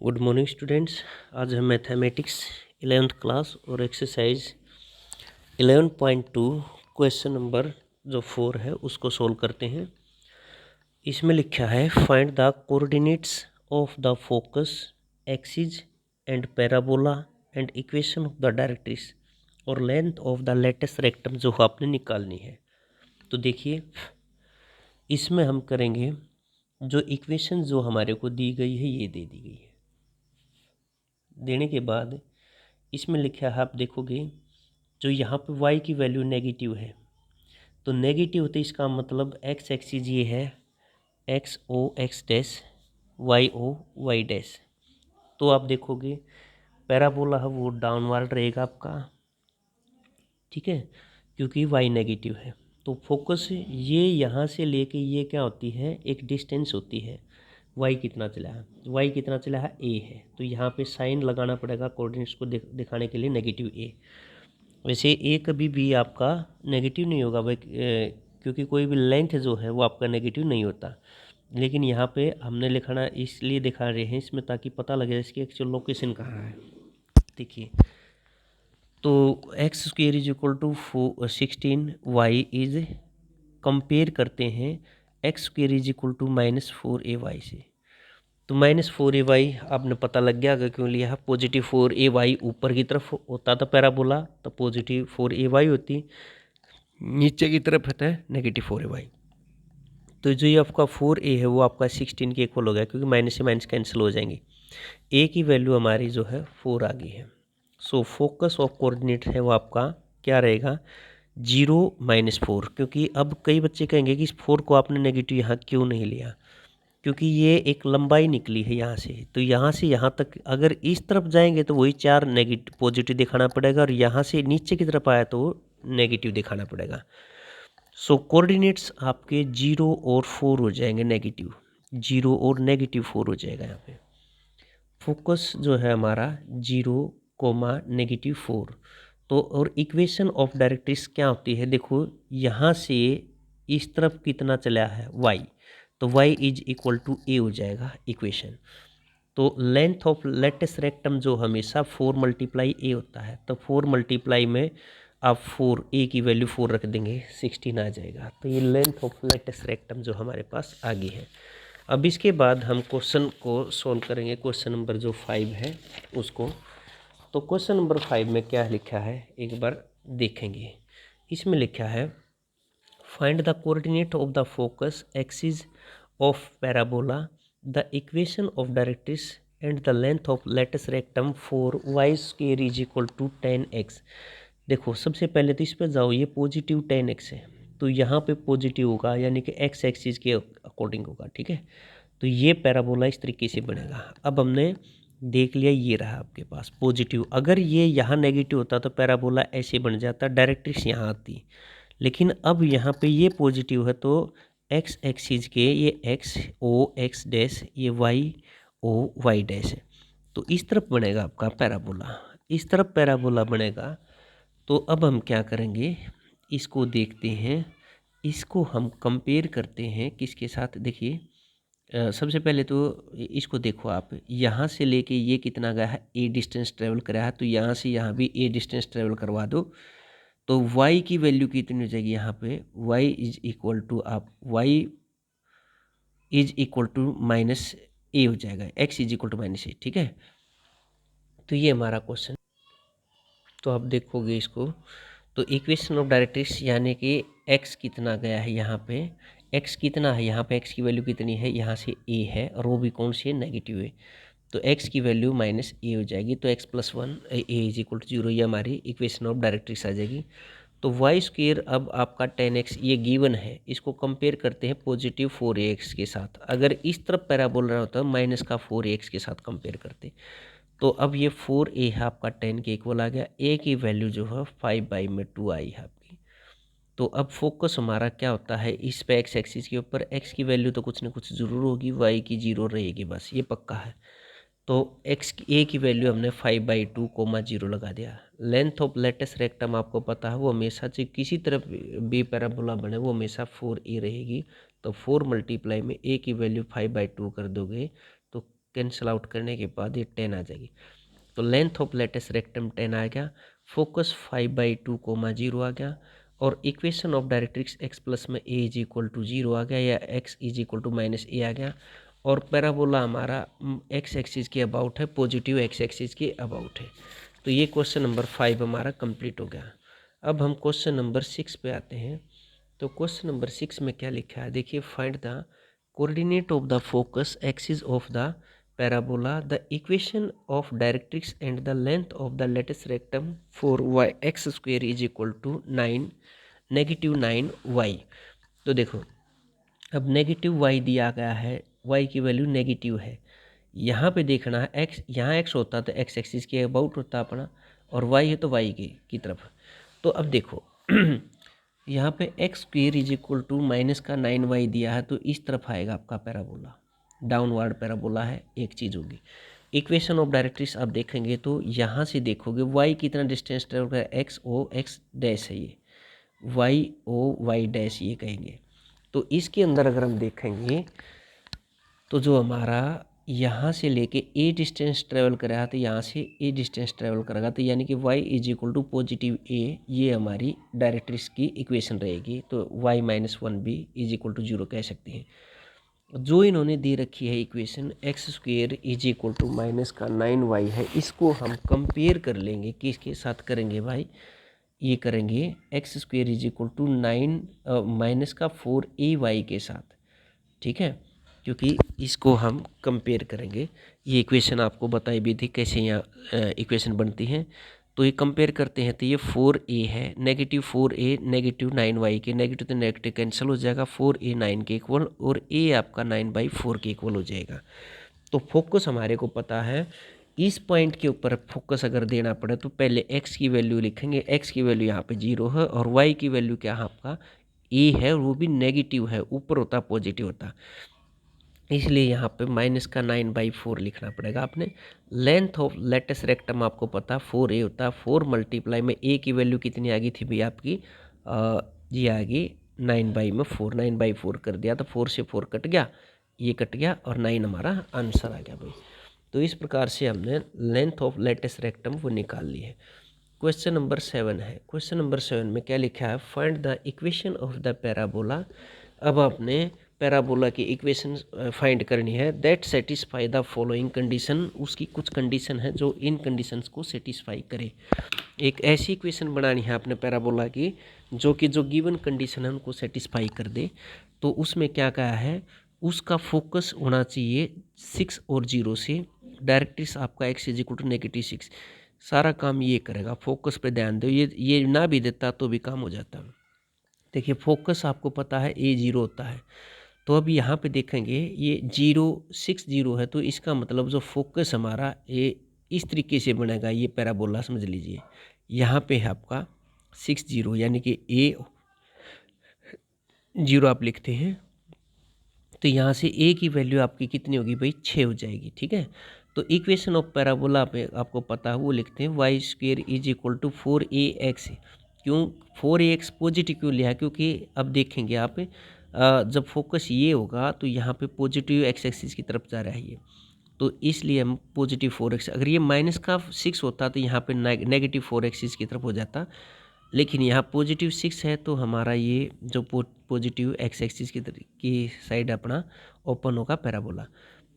Good morning students. आज हम mathematics 11th class और एक्सरसाइज 11.2 क्वेश्चन नंबर जो 4 है उसको सोल्व करते हैं। इसमें लिखा है find the coordinates of the focus axis and parabola and equation of the directrix और length of the latus rectum जो आपने निकालनी है। तो देखिए इसमें हम करेंगे जो इक्वेशन जो हमारे को दी गई है ये दे दी गई है। देने के बाद इसमें लिखा है, आप देखोगे जो यहाँ पे y की वैल्यू नेगेटिव है तो नेगेटिव होते इसका मतलब x एक्सिस ये है x o x dash y o y dash. तो आप देखोगे पैराबोला है वो डाउनवर्ड रहेगा आपका, ठीक है, क्योंकि y नेगेटिव है। तो फोकस ये यहाँ से लेके ये क्या होती है, एक डिस्टेंस होती है। y कितना चला है, y कितना चला है a है, तो यहाँ पे साइन लगाना पड़ेगा कोऑर्डिनेट्स को दिखाने के लिए नेगेटिव a। वैसे ए कभी भी आपका नेगेटिव नहीं होगा भाई, क्योंकि कोई भी लेंथ जो है वो आपका नेगेटिव नहीं होता। लेकिन यहाँ पे हमने लिखाना इसलिए दिखा रहे हैं इसमें ताकि पता लगे इसकी एक्चुअल लोकेशन कहाँ है। देखिए तो x square is equal to 16, y is compare करते हैं x square is equal to -4ay से। तो -4ay आपने पता लग गया अगर क्यों लिया है, पॉजिटिव 4ay ऊपर की तरफ होता था पैराबोला तो पॉजिटिव 4ay होती, नीचे की तरफ होता है नेगेटिव 4ay। तो जो ये आपका 4a है वो आपका 16 के इक्वल हो गया क्योंकि माइनस से माइनस कैंसिल हो जाएंगे। a की वैल्यू हमारी जो है 4 आ गई है। सो फोकस ऑफ कोऑर्डिनेट है वो आपका क्या रहेगा 0 -4। क्योंकि अब कई बच्चे कहेंगे कि इस 4 को आपने नेगेटिव यहाँ क्यों नहीं लिया, क्योंकि ये एक लंबाई निकली है यहाँ से, तो यहाँ से यहाँ तक अगर इस तरफ जाएंगे तो वही 4 नेगेटिव पॉजिटिव दिखाना पड़ेगा और यहाँ से नीचे की तरफ आया तो नेगेटिव दिखाना पड़ेगा। सो कोऑर्डिनेट्स आपके 0 और 4 हो जाएंगे, नेगेटिव 0 और नेगेटिव 4 हो जाएगा। यहाँ पे फोकस जो है हमारा 0, -4। तो और इक्वेशन ऑफ डायरेक्ट्रिक्स क्या होती है, देखो यहाँ से इस तरफ कितना चला है y, तो y is equal to a हो जाएगा इक्वेशन। तो लेंथ ऑफ लेटेस्ट रेक्टम जो हमेशा 4 × a होता है, तो 4 × में आप 4 a की वैल्यू 4 रख देंगे 16 आ जाएगा। तो ये लेंथ ऑफ लेटेस्ट रेक्टम जो हमारे पास आ गई है। अब इसके बाद हम क्वेश्चन को सॉल्व करेंगे, क्वेश्चन नंबर जो 5 है उसको। तो क्वेश्चन नंबर 5 में क्या लिखा है एक बार देखेंगे। इसमें लिखा है find the coordinate of the focus axis of parabola, the equation of directrix and the length of latest rectum for y square is equal to 10x। देखो सबसे पहले तो इस पर जाओ, ये पॉजिटिव 10x है तो यहाँ पे पॉजिटिव होगा यानी कि x एक्सिस के अकॉर्डिंग होगा, ठीक है। तो ये पैराबोला इस तरीके से बनेगा। अब हमने देख लिया ये रहा आपके पास पॉजिटिव, अगर ये यहाँ नेगेटिव होता तो पैराबोला ऐसे बन जाता, डायरेक्ट्रिक्स यहाँ आती। लेकिन अब यहाँ पे ये पॉजिटिव है तो x एक्सिस के ये x o x डैश, ये y o y डैश है, तो इस तरफ बनेगा आपका पैराबोला, इस तरफ पैराबोला बनेगा। तो अब हम क्या करेंगे, इसको देखते हैं, इसको हम कंपेयर करते हैं किसके साथ। देखिए सबसे पहले तो इसको देखो आप, यहाँ से लेके ये कितना गया है a डिस्टेंस ट्रेवल करा है, तो यहाँ से यहाँ भी a डिस्टेंस ट्रेवल करवा दो। तो y की वैल्यू कितनी हो जाएगी यहाँ पे, y इज इक्वल टू आप y is equal to -a हो जाएगा, x is equal to -a, ठीक है। तो ये हमारा क्वेश्चन, तो आप देखोगे इसको तो इक्वेशन ऑफ डायरेक्ट्रिक्स यानी कि x कितना गया है यहाँ पे, x कितना है यहाँ पे, x की वैल्यू कितनी है, यहाँ से a है और वो भी कौन सी है नेगेटिव है, तो x की वैल्यू -a हो जाएगी। तो x + 1 a is equal to 0, ये हमारी इक्वेशन ऑफ डायरेक्ट्रिक्स आ जाएगी। तो y स्क्वेयर अब आपका 10x ये गिवन है, इसको कंपेयर करते हैं पॉजिटिव 4ax के साथ। अगर इस तरफ पैराबोला होता है माइनस का 4ax के साथ कंपेयर करते, तो अब ये 4a है आपका 10 के इक्वल आ गया, a की वैल्यू जो है 5/2 आई है आपकी। तो अब फोकस हमारा क्या होता है इस पे x एक्सिस के ऊपर, x की वैल्यू तो कुछ ना कुछ ज़रूर होगी, y की 0 रहेगी, बस ये पक्का है। तो a की वैल्यू हमने 5/2, 0 लगा दिया। लेंथ ऑफ लेटेस्ट रेक्टम आपको पता है वो हमेशा से किसी तरफ भी पैराबोला बने वो हमेशा 4a रहेगी। तो 4 × में a की वैल्यू 5/2 कर दोगे तो कैंसिल आउट करने के बाद ये 10 आ जाएगी। तो लेंथ ऑफ लेटेस्ट रेक्टम 10 आ गया, फोकस 5/2, 0 आ गया, और equation of directrix x plus में a इज इक्वल टू 0 आ गया, या x is equal to minus a आ गया, और पैराबोला हमारा x एक्सिस के अबाउट है, पॉजिटिव x एक्सिस के अबाउट है। तो ये क्वेश्चन नंबर 5 हमारा कंप्लीट हो गया। अब हम क्वेश्चन नंबर 6 पे आते हैं। तो क्वेश्चन नंबर 6 में क्या लिखा है, देखिए, find the coordinate of the focus axis of the parabola, the equation of directrix and the length of the lattice rectum for y x square is equal to 9 -9y। तो देखो, अब negative y दिया गया है, y की value negative है। यहाँ पे देखना है x, यहाँ x होता तो x एक्सिस के अबाउट होता अपना, और y है तो y की तरफ। तो अब देखो यहाँ पे x square is equal to minus का 9y दिया है, तो इस तरफ आएगा आपका पैराबोला, डाउनवर्ड पैराबोला है, एक चीज़ होगी। इक्वेशन ऑफ डायरेक्ट्रिक्स आप देखेंगे तो यहाँ से देखोगे y कितना डिस्टेंस ट्रेवल कर, एक्स ओ एक्स डैश है ये, y ओ वाई डैश ये कहेंगे। तो इसके अंदर अगर हम देखेंगे तो जो हमारा यहाँ से लेके a डिस्टेंस ट्रेवल करेगा, तो यहाँ से a डिस्टेंस ट्रेवल करेगा, तो यानी कि y is equal to positive a, ये हमारी डायरेक्ट्रिक्स की इक्वेशन रहेगी। तो y-1b इज इक्वल टू 0 कह सकते हैं। जो इन्होंने दे रखी है equation x square is equal to minus का 9y है, इसको हम कंपेयर कर लेंगे, किसके साथ करेंगे भाई, ये करेंगे x square is equal to 9 minus का 4ay के साथ, ठीक है, क्योंकि इसको हम कंपेयर करेंगे। ये इक्वेशन आपको बताई भी थी कैसे यहाँ इक्वेशन बनती है। तो ये कंपेयर करते हैं, तो ये 4a है, नेगेटिव 4a नेगेटिव 9y के, नेगेटिव तो नेगेटिव कैंसिल हो जाएगा, 4a 9 के इक्वल, और a आपका 9/4 के इक्वल हो जाएगा। तो फोकस हमारे को पता है, इस पॉइंट के ऊपर फोकस अगर देना पड़े तो पहले x की वैल्यू लिखेंगे, x की वैल्यू यहाँ पे 0 है, और y की वैल्यू क्या है आपका a है, और वो भी नेगेटिव है, ऊपर होता पॉजिटिव होता, इसलिए यहाँ पे माइनस का 9/4 लिखना पड़ेगा आपने। लेंथ ऑफ लेटेस्ट रेक्टम आपको पता 4a होता है, 4 मल्टीप्लाई में a की वैल्यू कितनी आ गई थी भैया आपकी, ये आ गई 9/4, 9/4 कर दिया, तो 4 से 4 कट गया, ये कट गया, और 9 हमारा आंसर आ गया भाई। तो इस प्रकार से हमने लेंथ ऑफ लेटेस्ट रेक्टम वो निकाल ली है। क्वेश्चन नंबर 7 है। क्वेश्चन नंबर 7 में क्या लिखा है, find the equation of the parabola. अब आपने पैराबोला की इक्वेशन फाइंड करनी है, that satisfy the following condition, उसकी कुछ कंडीशन है जो इन कंडीशंस को सेटिस्फाई करे। एक ऐसी इक्वेशन बनानी है आपने पैराबोला की जो कि जो गिवन कंडीशन है उनको सेटिस्फाई कर दे। तो उसमें क्या कहा है, उसका फोकस होना चाहिए 6 और 0 से, डायरेक्ट्रिक्स आपका x इज इक्वल टू -6, सारा काम ये करेगा। फोकस पे ध्यान दो, ये ना भी देता तो भी काम हो जाता। देखिए, फोकस आपको पता है a0 होता है, तो अब यहाँ पे देखेंगे ये 0 6 0 है, तो इसका मतलब जो फोकस हमारा ये इस तरीके से बनेगा, ये पैराबोला समझ लीजिए, यहाँ पे है आपका 6 0, यानी कि a0 आप लिखते हैं, तो यहाँ से a की वैल्यू आपकी कितनी होगी भाई, 6 हो जाएगी, ठीक है। तो इक्वेशन ऑफ पैराबोला पे आपको पता है वो लिखते हैं y² is equal to 4ax। क्यों 4ax पॉजिटिव क्यों लिया, क्योंकि अब देखेंगे आप जब फोकस ये होगा तो यहाँ पे पॉजिटिव x एक्सिस की तरफ जा रहा है ये, तो इसलिए हम पॉजिटिव 4x, अगर ये माइनस का 6 होता तो यहाँ पे नेगेटिव 4x की तरफ हो जाता, लेकिन यहाँ पॉजिटिव 6 है, तो हमारा ये जो पॉजिटिव x एक्सिस की साइड अपना ओपन होगा पैराबोला।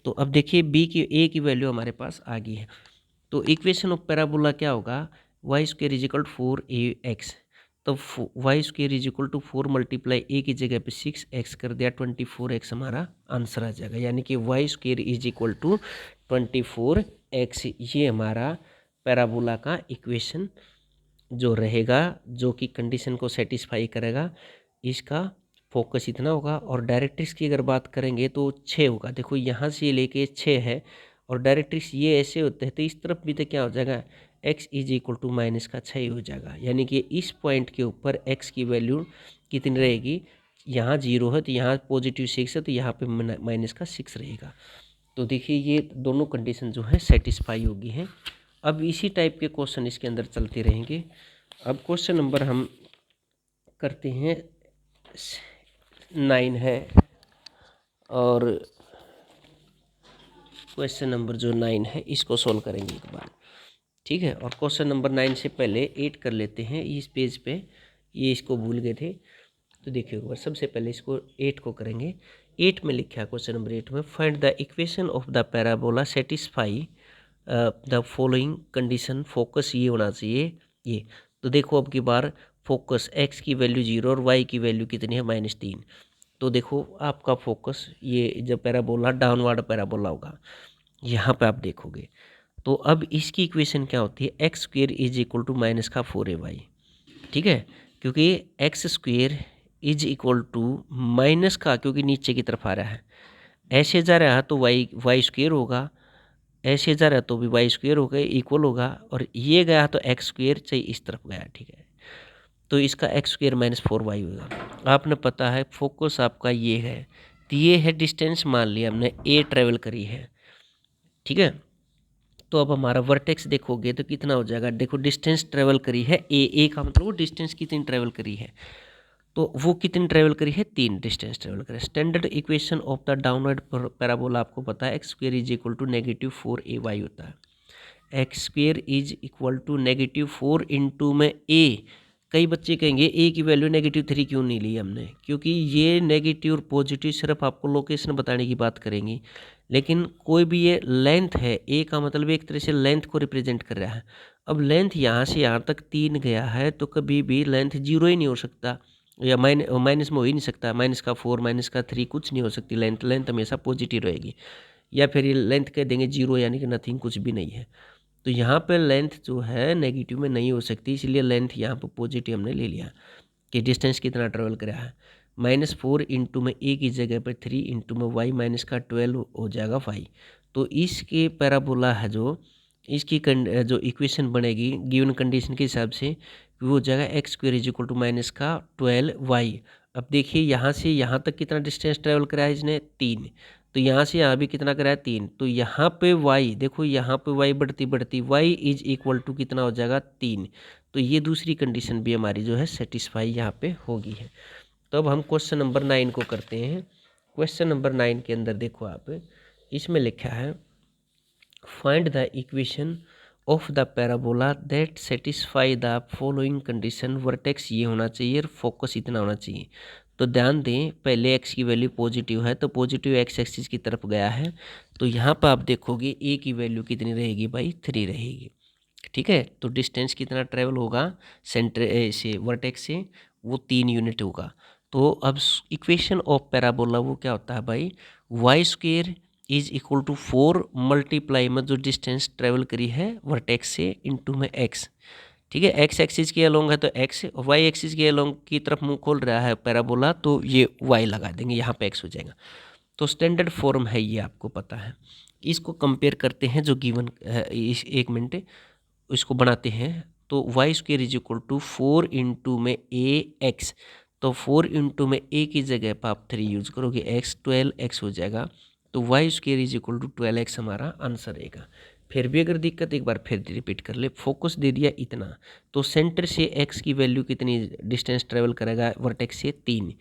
तो अब देखिए a की वैल्यू हमारे पास आ गई है, तो इक्वेशन ऑफ पैराबोला क्या होगा, y² is equal to 4ax, तो y² is equal to 4 multiply a की जगह पे 6x कर दिया, 24x हमारा आंसर आ जाएगा, यानी कि y² is equal to 24x, ये हमारा पैराबोला का इक्वेशन जो रहेगा, जो कि कंडीशन को सेटिस्फाई करेगा। इसका फोकस इतना होगा, और डायरेक्ट्रिक्स की अगर बात करेंगे तो 6 होगा। देखो यहाँ से लेके 6 है, और डायरेक्ट्रिक्स ये ऐसे होते हैं, तो इस तरफ भी तो क्या हो जाएगा, x is equal to minus का 6 हो जाएगा, यानी कि इस पॉइंट के ऊपर x की वैल्यू कितनी रहेगी, यहाँ 0 है तो यहाँ पॉजिटिव 6 है, तो यहाँ पे माइनस का 6 रहेगा। तो देखिए ये दोनों कंडीशन जो है सेटिस्फाई होगी हैं। अब इसी टाइप के क्वेश्चन इसके अंदर चलते रहेंगे। अब क्वेश्चन नंबर हम करते हैं 9 है, और क्वेश्चन नंबर जो 9 है इसको सोल्व करेंगे एक बार, ठीक है। और क्वेश्चन नंबर 9 से पहले 8 कर लेते हैं इस पेज पे, ये इसको भूल गए थे तो देखिए एक बार। सबसे पहले इसको 8 को करेंगे। 8 में लिखा है क्वेश्चन नंबर 8 में, find the equation of the parabola satisfy the following condition. Focus ये होना चाहिए ये। तो देखो अब की बार फोकस x की वैल्यू 0 और y की वैल्यू कितनी है -3। तो देखो आपका फोकस ये जब पैराबोला डाउनवर्ड पैराबोला होगा यहाँ पे आप देखोगे। तो अब इसकी इक्वेशन क्या होती है, x square is equal to minus का 4ay, ठीक है। क्योंकि x square is equal to minus का, क्योंकि नीचे की तरफ आ रहा है, ऐसे जा रहा है तो वाई स्क्वेयर होगा, ऐसे जा रहा है तो भी वाई स्क्वेयर होगा, इक्वल होगा। और ये गया तो एक्स स्क्वेयर चाहिए इस तरफ गया, ठीक है। तो इसका एक्स स्क्वेयर -4y होगा। आपने पता है फोकस आपका ये है, तो ये है डिस्टेंस, मान लिया हमने ए ट्रेवल करी है, ठीक है। तो अब हमारा वर्टेक्स देखोगे तो कितना हो जाएगा, देखो डिस्टेंस ट्रेवल करी है ए का मतलब वो डिस्टेंस कितनी ट्रेवल करी है, तो वो कितनी ट्रेवल करी है, 3 डिस्टेंस ट्रेवल करी। Standard equation of the downward parabola आपको पता है, x square is equal to -4ay होता है। X square is equal to -4 into में ए। कई बच्चे कहेंगे ए की वैल्यू -3 क्यों नहीं ली हमने, क्योंकि ये नेगेटिव और पॉजिटिव सिर्फ आपको लोकेशन बताने की बात करेंगी, लेकिन कोई भी ये लेंथ है, ए का मतलब एक तरह से लेंथ को रिप्रेजेंट कर रहा है। अब लेंथ यहाँ से यहाँ तक 3 गया है तो कभी भी लेंथ 0 ही नहीं हो सकता, या माइनस में हो ही नहीं सकता, -4 -3 कुछ नहीं हो सकती लेंथ। लेंथ हमेशा पॉजिटिव रहेगी, या फिर ये लेंथ कह देंगे 0 यानी कि नथिंग, कुछ भी नहीं है। तो यहाँ पे लेंथ जो है नेगेटिव में नहीं हो सकती, इसलिए लेंथ यहाँ पे पॉजिटिव हमने ले लिया कि डिस्टेंस कितना ट्रेवल करा है। -4 इंटू में ए की जगह पर 3 इंटू में वाई माइनस का 12 हो जाएगा 5। तो इसके पैराबोला है जो इसकी जो इक्वेशन बनेगी गिवन कंडीशन के हिसाब से, वो हो जाएगा x square is equal to -12y। अब देखिए यहाँ से यहाँ तक कितना डिस्टेंस ट्रेवल करा है इसने, 3। तो यहाँ से यहाँ भी कितना कराया, 3। तो यहाँ पे y देखो, यहाँ पे y बढ़ती बढ़ती y इज इक्वल टू कितना हो जाएगा, 3। तो ये दूसरी कंडीशन भी हमारी जो है सेटिस्फाई यहाँ पे होगी है। तो अब हम क्वेश्चन नंबर 9 को करते हैं। क्वेश्चन नंबर 9 के अंदर देखो आप, इसमें लिखा है find the equation of the parabola that satisfy the following condition. Vertex ये होना चाहिए और फोकस इतना होना चाहिए। तो ध्यान दें, पहले x की वैल्यू पॉजिटिव है तो पॉजिटिव x एक्सिस की तरफ गया है, तो यहाँ पर आप देखोगे a की वैल्यू कितनी रहेगी भाई, 3 रहेगी, ठीक है। तो डिस्टेंस कितना ट्रेवल होगा सेंटर से वर्टेक्स से, वो 3 यूनिट होगा। तो अब इक्वेशन ऑफ पैराबोला वो क्या होता है भाई, y square is equal to 4 multiply में जो डिस्टेंस ट्रेवल करी है वर्टेक्स से इंटू में x, ठीक है। एक्स एक्सिस के अलोंग है तो x, और वाई एक्सिस के अलोंग की तरफ मुंह खोल रहा है पैराबोला, तो ये y लगा देंगे, यहाँ पे x हो जाएगा। तो स्टैंडर्ड फॉर्म है ये, आपको पता है। इसको कंपेयर करते हैं जो गिवन इस 1 मिनट इसको बनाते हैं। तो y square is equal to 4 into में ax, तो 4 इंटू में a की जगह पर आप 3 यूज करोगे, x 12x हो जाएगा। तो y square is equal to 12x हमारा आंसर रहेगा। फिर भी अगर दिक्कत, एक बार फिर रिपीट कर ले, फोकस दे दिया इतना, तो सेंटर से x की वैल्यू कितनी डिस्टेंस ट्रेवल करेगा वर्टेक्स से, 3।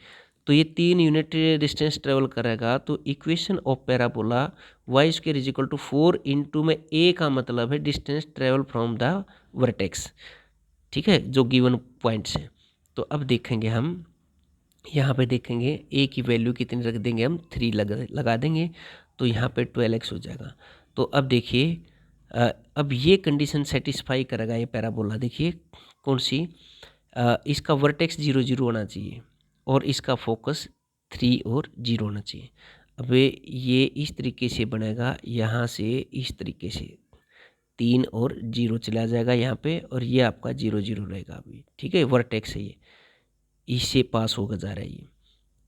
तो ये 3 यूनिट डिस्टेंस ट्रेवल करेगा। तो equation of parabola y square is equal to 4 into में a का मतलब है distance travel from the vertex, ठीक है, जो गिवन पॉइंट्स हैं। तो अब देखेंगे हम यहाँ पे, देखेंगे a की वैल्यू कितनी रख देंगे हम, 3 लगा देंगे, तो यहाँ पे 12x हो जाएगा। तो अब देखिए अब ये कंडीशन सेटिस्फाई करेगा ये पैराबोला, देखिए कौन सी, इसका वर्टेक्स 0 0 होना चाहिए और इसका फोकस 3 और 0 होना चाहिए। अब ये इस तरीके से बनेगा, यहाँ से इस तरीके से 3 और 0 चला जाएगा यहाँ पे, और ये आपका 0 0 रहेगा अभी, ठीक है। वर्टेक्स है ये, इससे पास होकर जा रहा है ये।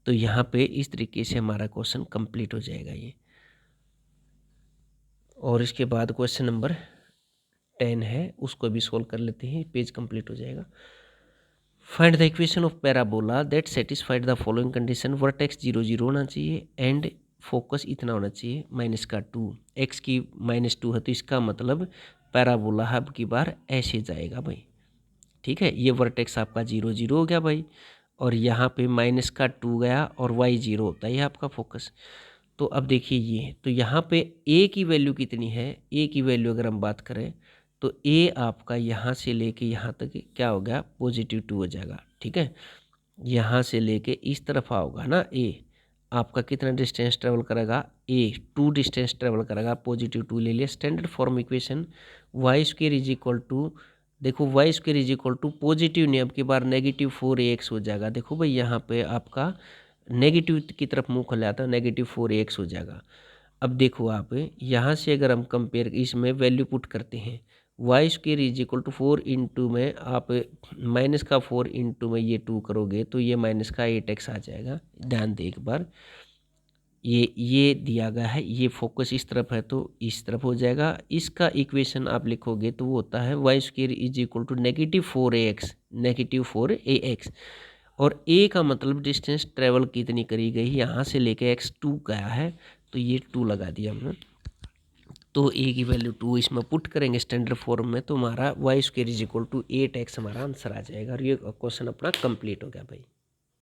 तो यहाँ पे इस तरीके से हमारा क्वेश्चन कंप्लीट हो जाएगा ये। और इसके बाद क्वेश्चन नंबर 10 है, उसको भी सोल्व कर लेते हैं, पेज कंप्लीट हो जाएगा। Find the equation of parabola that satisfied the following condition. Vertex 0 0 होना चाहिए एंड फोकस इतना होना चाहिए -2। x की -2 है तो इसका मतलब पैराबोला अब की बार ऐसे जाएगा भाई, ठीक है। ये वर्टेक्स आपका 0 0 हो गया भाई, और यहाँ पे -2 गया और y 0 होता है, ये आपका फोकस। तो अब देखिए ये, तो यहाँ पे ए की वैल्यू कितनी है, ए की वैल्यू अगर हम बात करें तो ए आपका यहाँ से लेके यहाँ तक क्या हो गया, +2 हो जाएगा, ठीक है। यहाँ से लेके इस तरफ आओगा ना ए, आपका कितना डिस्टेंस ट्रेवल करेगा, ए 2 डिस्टेंस ट्रेवल करेगा, +2 ले लिया। Standard form equation y² is equal to, देखो y² is equal to positive नहीं, अब की बार -4ax हो जाएगा। देखो भाई यहाँ पे आपका नेगेटिव की तरफ मुँह खुल जाता है, -4ax हो जाएगा। अब देखो आप यहाँ से अगर हम कंपेयर इसमें वैल्यू पुट करते हैं, y² is equal to 4 into में आप माइनस का 4 इंटू में ये 2 करोगे तो ये माइनस का 8x आ जाएगा। ध्यान दे एक बार, ये दिया गया है, ये फोकस इस तरफ है तो इस तरफ हो जाएगा। इसका इक्वेशन आप लिखोगे तो वो होता है y² is equal to -4ax और a का मतलब डिस्टेंस ट्रेवल कितनी करी गई, यहाँ से लेके x2 गया है तो ये 2 लगा दिया हमने, तो a की वैल्यू 2 इसमें पुट करेंगे स्टैंडर्ड फॉर्म में तो हमारा y² is equal to 8x हमारा आंसर आ जाएगा। और ये क्वेश्चन अपना कंप्लीट हो गया भाई।